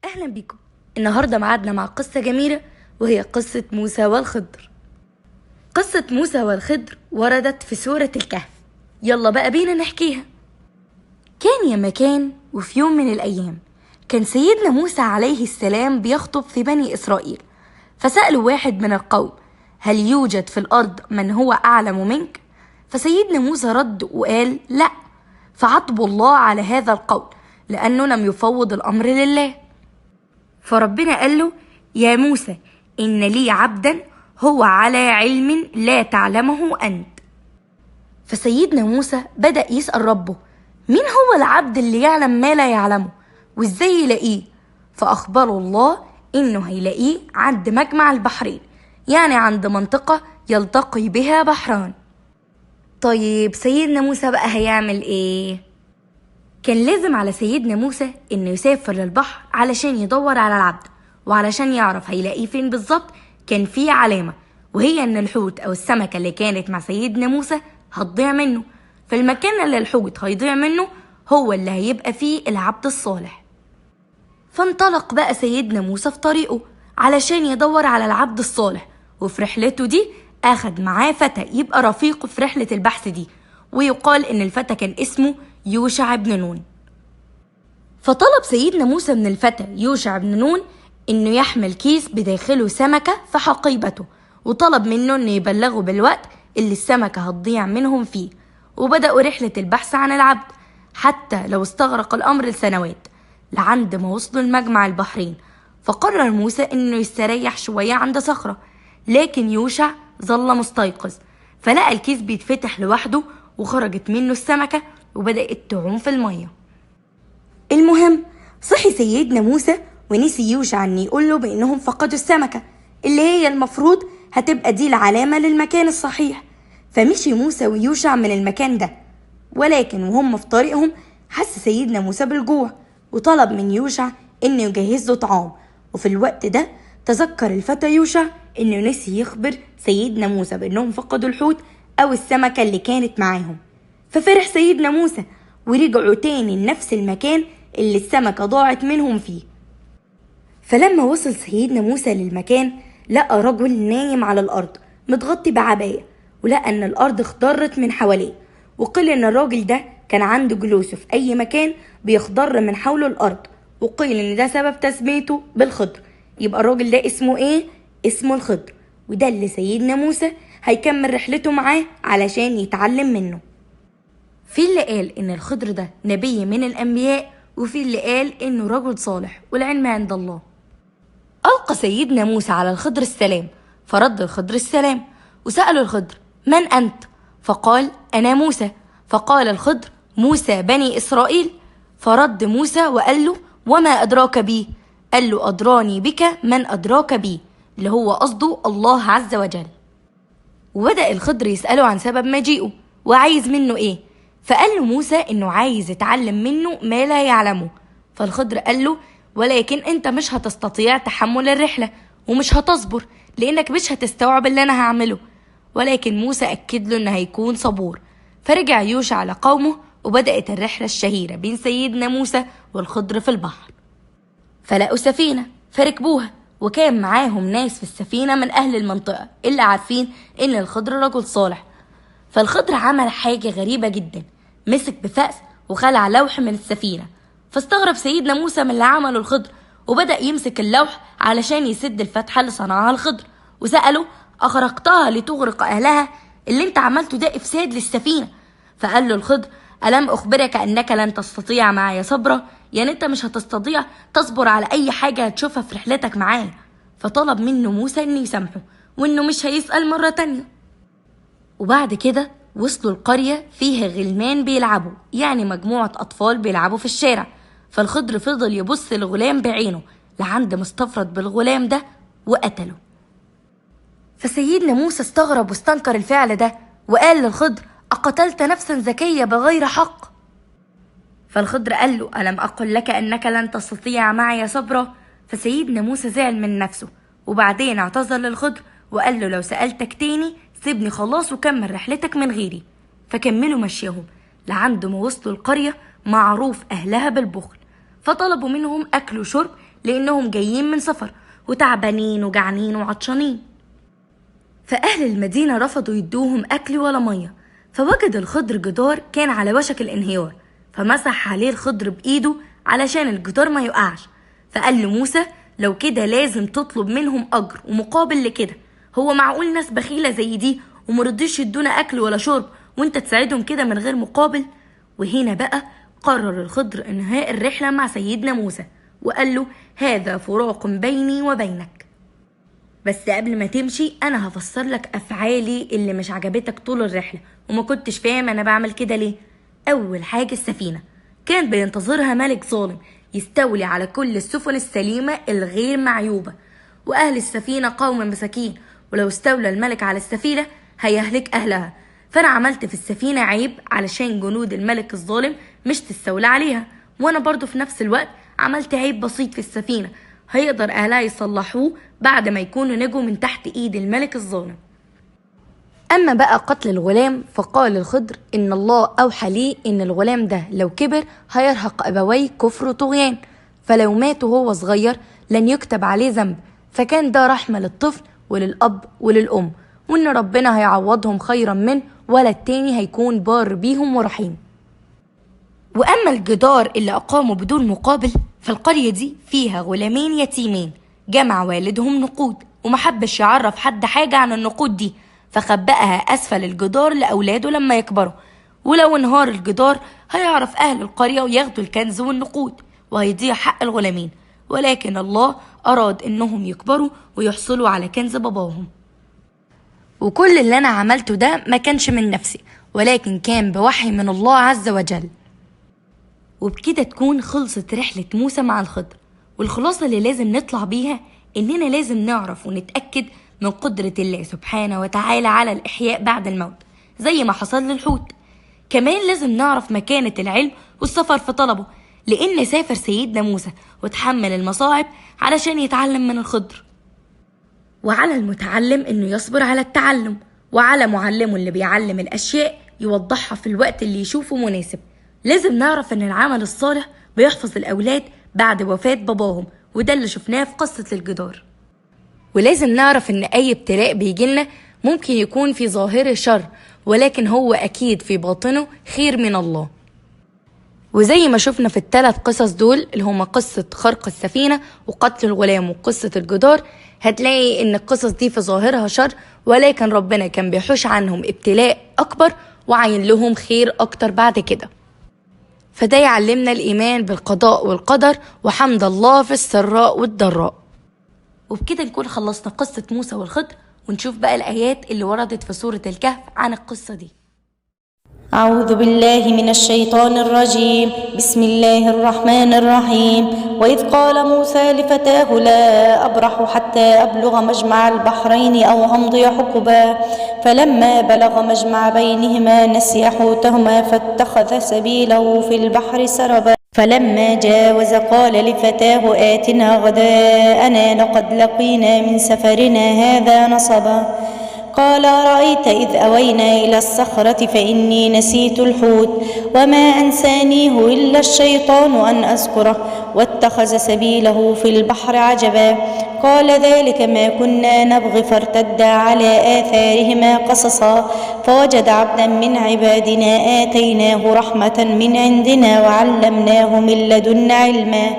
أهلا بكم. النهاردة معادنا مع قصة جميلة، وهي قصة موسى والخضر. قصة موسى والخضر وردت في سورة الكهف. يلا بقى بينا نحكيها. كان يا مكان وفي يوم من الأيام كان سيدنا موسى عليه السلام بيخطب في بني إسرائيل، فسألوا واحد من القوم: هل يوجد في الأرض من هو أعلم منك؟ فسيدنا موسى رد وقال: لا. فعاتبوا الله على هذا القول لأنه لم يفوض الأمر لله. فربنا قال له: يا موسى، إن لي عبدا هو على علم لا تعلمه أنت. فسيدنا موسى بدأ يسأل ربه: مين هو العبد اللي يعلم ما لا يعلمه، وإزاي يلاقيه؟ فأخبره الله إنه هيلاقيه عند مجمع البحرين، يعني عند منطقة يلتقي بها بحران. طيب سيدنا موسى بقى هيعمل إيه؟ كان لازم على سيدنا موسى إنه يسافر للبحر علشان يدور على العبد، وعلشان يعرف هيلاقيه فين بالظبط كان فيه علامة، وهي إن الحوت أو السمكة اللي كانت مع سيدنا موسى هتضيع منه، فالمكان اللي الحوت هيضيع منه هو اللي هيبقى فيه العبد الصالح. فانطلق بقى سيدنا موسى في طريقه علشان يدور على العبد الصالح، وفي رحلته دي أخد معاه فتى يبقى رفيقه في رحلة البحث دي، ويقال إن الفتى كان اسمه يوشع بن نون. فطلب سيدنا موسى من الفتى يوشع بن نون إنه يحمل كيس بداخله سمكة في حقيبته، وطلب منه إنه يبلغه بالوقت اللي السمكة هتضيع منهم فيه. وبدأوا رحلة البحث عن العبد، حتى لو استغرق الأمر لسنوات، لعند ما وصلوا لمجمع البحرين. فقرر موسى إنه يستريح شوية عند صخرة، لكن يوشع ظل مستيقظ، فلقى الكيس بيتفتح لوحده وخرجت منه السمكة وبدأت تعوم في المية. المهم صحي سيدنا موسى ونسي يوشع إن يقوله بإنهم فقدوا السمكة اللي هي المفروض هتبقى دي العلامة للمكان الصحيح. فمشي موسى ويوشع من المكان ده، ولكن وهم في طريقهم حس سيدنا موسى بالجوع، وطلب من يوشع إنه يجهز له طعام. وفي الوقت ده تذكر الفتى يوشع إنه نسي يخبر سيدنا موسى بإنهم فقدوا الحوت أو السمكة اللي كانت معاهم. ففرح سيدنا موسى ورجعوا تاني لنفس المكان اللي السمكة ضاعت منهم فيه. فلما وصل سيدنا موسى للمكان لقى رجل نايم على الأرض متغطي بعباية، ولقى أن الأرض اخضرت من حواليه، وقيل أن الراجل ده كان عنده جلوسه في أي مكان بيخضر من حوله الأرض، وقيل أن ده سبب تسميته بالخضر. يبقى الراجل ده اسمه إيه؟ اسمه الخضر، وده اللي سيدنا موسى هيكمل رحلته معاه علشان يتعلم منه. في اللي قال إن الخضر ده نبي من الأنبياء، وفي اللي قال إنه رجل صالح والعلم عند الله. ألقى سيدنا موسى على الخضر السلام، فرد الخضر السلام، وسأل الخضر: من أنت؟ فقال: أنا موسى. فقال الخضر: موسى بني إسرائيل؟ فرد موسى وقال له: وما أدراك بي؟ قال له: أدراني بك من أدراك بي، اللي هو قصده الله عز وجل. وبدأ الخضر يسأله عن سبب مجيئه وعايز منه إيه، فقال له موسى إنه عايز يتعلم منه ما لا يعلمه. فالخضر قال له: ولكن أنت مش هتستطيع تحمل الرحلة، ومش هتصبر لأنك مش هتستوعب اللي أنا هعمله. ولكن موسى أكد له إنه هيكون صبور. فرجع يوشع لقومه، وبدأت الرحلة الشهيرة بين سيدنا موسى والخضر في البحر. فلقوا سفينة فركبوها، وكان معاهم ناس في السفينة من أهل المنطقة اللي عارفين إن الخضر رجل صالح. فالخضر عمل حاجة غريبة جدا، مسك بفأس وخلع لوح من السفينة. فاستغرب سيدنا موسى من اللي عمله الخضر، وبدأ يمسك اللوح علشان يسد الفتحة اللي صنعها الخضر، وسأله: أخرقتها لتغرق أهلها؟ اللي انت عملته ده إفساد للسفينة. فقال له الخضر: ألم أخبرك أنك لن تستطيع معي صبرا؟ يعني انت مش هتستطيع تصبر على أي حاجة هتشوفها في رحلتك معايا. فطلب منه موسى إنه يسامحه، وإنه مش هيسأل مرة تانية. وبعد كده وصلوا القرية فيها غلمان بيلعبوا، يعني مجموعة أطفال بيلعبوا في الشارع. فالخضر فضل يبص لغلام بعينه لعند ما استفرد بالغلام ده وقتله. فسيدنا موسى استغرب واستنكر الفعل ده، وقال للخضر: أقتلت نفسا زكية بغير حق؟ فالخضر قال له: ألم أقل لك أنك لن تستطيع معي صبرا؟ فسيدنا موسى زعل من نفسه، وبعدين اعتذر للخضر وقال له: لو سألتك تاني سيبني خلاص وكمل رحلتك من غيري. فكملوا مشيهم لعند ما وصلوا القرية معروف أهلها بالبخل، فطلبوا منهم أكل وشرب لأنهم جايين من سفر وتعبانين وجعانين وعطشانين. فأهل المدينة رفضوا يدوهم أكل ولا مية. فوجد الخضر جدار كان على وشك الانهيار، فمسح عليه الخضر بإيده علشان الجدار ما يقعش. فقال لموسى لو كده لازم تطلب منهم أجر ومقابل لكده. هو معقول ناس بخيلة زي دي ومرضيش يدونا أكل ولا شرب وانت تساعدهم كده من غير مقابل؟ وهنا بقى قرر الخضر انهاء الرحلة مع سيدنا موسى وقال له هذا فراق بيني وبينك، بس قبل ما تمشي انا هفسر لك افعالي اللي مش عجبتك طول الرحلة وما كنتش فاهم انا بعمل كده ليه. اول حاجة السفينة كان بينتظرها ملك ظالم يستولي على كل السفن السليمة الغير معيوبة، واهل السفينة قوم مساكين ولو استولى الملك على السفينة هيهلك اهلها. فانا عملت في السفينة عيب علشان جنود الملك الظالم مش تستولى عليها، وانا برضو في نفس الوقت عملت عيب بسيط في السفينة هيقدر اهلها يصلحوه بعد ما يكونوا نجوا من تحت ايد الملك الظالم. اما بقى قتل الغلام فقال الخضر ان الله اوحى لي ان الغلام ده لو كبر هيرهق ابويه كفر وطغيان، فلو مات وهو صغير لن يكتب عليه ذنب، فكان ده رحمة للطفل وللأب وللأم، وإن ربنا هيعوضهم خيرا منه ولا التاني هيكون بار بيهم ورحيم. وأما الجدار اللي أقاموا بدون مقابل فالقرية دي فيها غلامين يتيمين جمع والدهم نقود ومحبش يعرف حد حاجة عن النقود دي، فخبأها أسفل الجدار لأولاده لما يكبروا، ولو انهار الجدار هيعرف أهل القرية وياخدوا الكنز والنقود وهيضيع حق الغلامين، ولكن الله أراد إنهم يكبروا ويحصلوا على كنز باباهم. وكل اللي أنا عملته ده ما كانش من نفسي ولكن كان بوحي من الله عز وجل. وبكده تكون خلصت رحلة موسى مع الخضر، والخلاصة اللي لازم نطلع بيها إننا لازم نعرف ونتأكد من قدرة الله سبحانه وتعالى على الإحياء بعد الموت زي ما حصل للحوت. كمان لازم نعرف مكانة العلم والسفر في طلبه، لأن سافر سيدنا موسى وتحمل المصاعب علشان يتعلم من الخضر. وعلى المتعلم إنه يصبر على التعلم، وعلى معلمه اللي بيعلم الأشياء يوضحها في الوقت اللي يشوفه مناسب. لازم نعرف إن العمل الصالح بيحفظ الأولاد بعد وفاة باباهم، وده اللي شفناه في قصة الجدار. ولازم نعرف إن أي ابتلاء بيجيلنا ممكن يكون في ظاهره شر ولكن هو أكيد في باطنه خير من الله. وزي ما شفنا في الثلاث قصص دول اللي هما قصة خرق السفينة وقتل الغلام وقصة الجدار، هتلاقي إن القصص دي في ظاهرها شر ولكن ربنا كان بيحوش عنهم ابتلاء أكبر وعين لهم خير أكتر بعد كده. فده يعلمنا الإيمان بالقضاء والقدر وحمد الله في السراء والضراء. وبكده نكون خلصنا قصة موسى والخضر، ونشوف بقى الآيات اللي وردت في سورة الكهف عن القصة دي. أعوذ بالله من الشيطان الرجيم. بسم الله الرحمن الرحيم. وإذ قال موسى لفتاه لا أبرح حتى أبلغ مجمع البحرين أو أمضي حقبا فلما بلغ مجمع بينهما نسي حوتهما فاتخذ سبيله في البحر سربا فلما جاوز قال لفتاه آتنا غداءنا لقد لقينا من سفرنا هذا نصبا قال أرأيت إذ أوينا إلى الصخرة فإني نسيت الحوت وما أنسانيه إلا الشيطان أن أذكره واتخذ سبيله في البحر عجبا قال ذلك ما كنا نبغي فارتدا على آثارهما قصصا فوجد عبدا من عبادنا آتيناه رحمة من عندنا وعلمناه من لدنا علما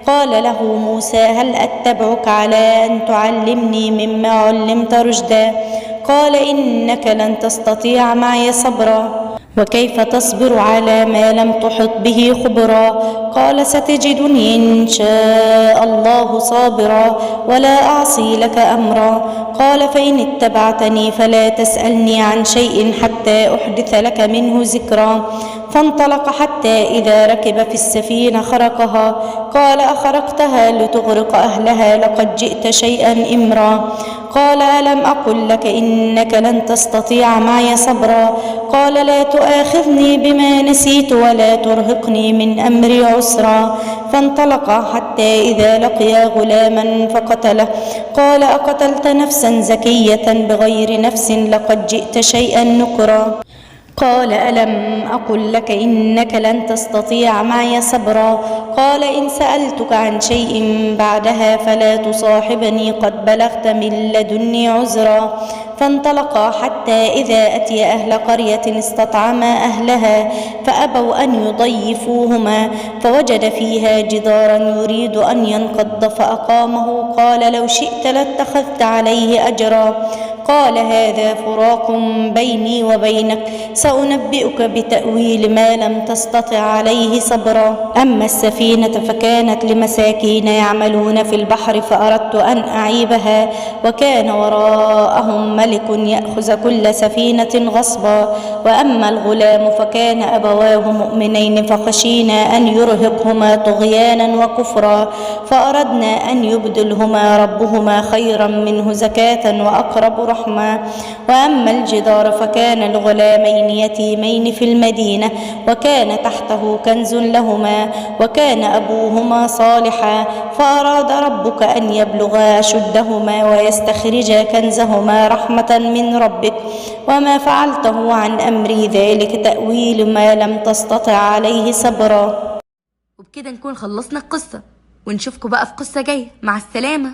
قال له موسى هل أتبعك على أن تعلمني مما علمت رشدا قال إنك لن تستطيع معي صبرا وكيف تصبر على ما لم تحط به خبرا قال ستجدني إن شاء الله صابرا ولا أعصي لك أمرا قال فإن اتبعتني فلا تسألني عن شيء حتى أحدث لك منه ذكرا فانطلق حتى إذا ركب في السفينة خرقها قال أخرقتها لتغرق أهلها لقد جئت شيئا إمرا قال ألم أقل لك إنك لن تستطيع معي صبرا قال لا تؤاخذني بما نسيت ولا ترهقني من أمري عسرا فانطلقا حتى إذا لقيا غلاما فقتله قال أقتلت نفسا زكية بغير نفس لقد جئت شيئا نكرا قال ألم أقل لك إنك لن تستطيع معي صبرا قال إن سألتك عن شيء بعدها فلا تصاحبني قد بلغت من لدني عذرا فانطلقا حتى إذا أتي أهل قرية استطعما أهلها فأبوا أن يضيفوهما فوجد فيها جدارا يريد أن ينقض فأقامه قال لو شئت لاتخذت عليه أجرا قال هذا فراق بيني وبينك سأنبئك بتأويل ما لم تستطع عليه صبرا أما السفينة فكانت لمساكين يعملون في البحر فأردت أن أعيبها وكان وراءهم ملك يأخذ كل سفينة غصبا وأما الغلام فكان أبواه مؤمنين فخشينا أن يرهقهما طغيانا وكفرا فأردنا أن يبدلهما ربهما خيرا منه زكاة وأقرب رحمة وأما الجدار فكان لغلامين يتيمين في المدينة وكان تحته كنز لهما وكان أبوهما صالحا فأراد ربك أن يبلغا أشدهما ويستخرجا كنزهما رحمة من ربك وما فعلته عن أمري ذلك تأويل ما لم تستطع عليه صبرا. وبكده نكون خلصنا القصة ونشوفكم بقى في قصة جاية. مع السلامة.